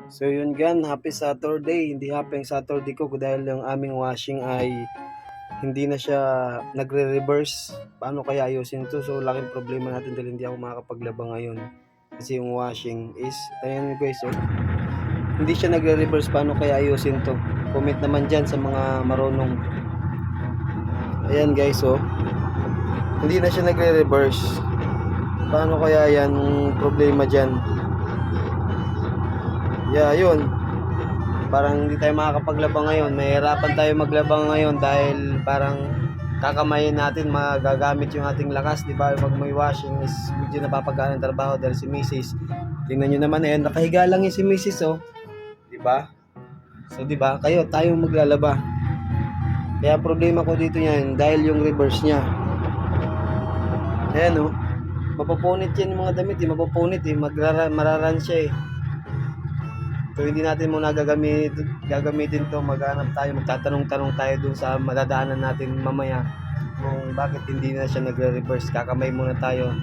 So yun gan, happy Saturday. Hindi happy ang Saturday ko dahil yung aming washing ay hindi na siya nagre-reverse. Paano kaya ayusin to? So laking problema natin dahil hindi ako makakapaglaba ngayon. Kasi yung washing is, ayan guys, oh, hindi siya nagre-reverse. Paano kaya ayusin to? Comment naman dyan sa mga marunong. Ayan guys, oh, hindi na siya nagre-reverse. Paano kaya yan problema dyan? Yeah, yun. Parang hindi tayo makakapaglaba ngayon. Mahirapan tayo maglaba ngayon dahil parang kakamayin natin, magagamit yung ating lakas, di ba? Pag may washing is medyo napapagana ng trabaho dahil si Mrs. Tingnan nyo naman, eh, nakahiga lang yung si Mrs. Oh. Di ba? So, di ba? Tayo maglalaba. Kaya problema ko dito yan dahil yung reverse niya. Ayan, oh. Mapupunit yan yung mga damit, eh. Mapupunit, eh. Mararan siya, eh. So hindi natin muna gagamitin to, maghanap tayo, magtatanong-tanong tayo dun sa madadaanan natin mamaya kung bakit hindi na siya nagre-reverse. Kakamay muna tayo.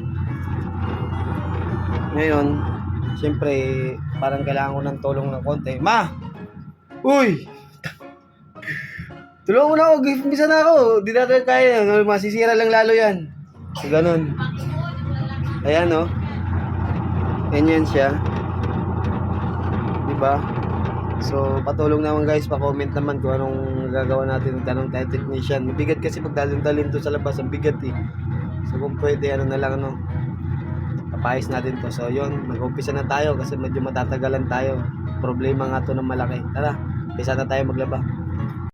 Ngayon, siyempre, parang kailangan ko ng tulong ng konti. Ma! Uy! Tulungan mo na ako, gifmisa na ako. Di natin kaya yan, masisira lang lalo yan. So, ganun. Ayan, no? Ganyan siya. Diba? So, patulong naman guys, pa-comment naman kung anong gagawa natin. Tanong tayo technician. Mabigat kasi pag dalhin to sa labas, ang bigat eh. So, kung pwede, ano na lang, ano, papayos natin to. So, yun, mag-umpisa na tayo kasi medyo matatagalan tayo. Problema nga to ng malaki. Tara, umpisa na tayo maglaba.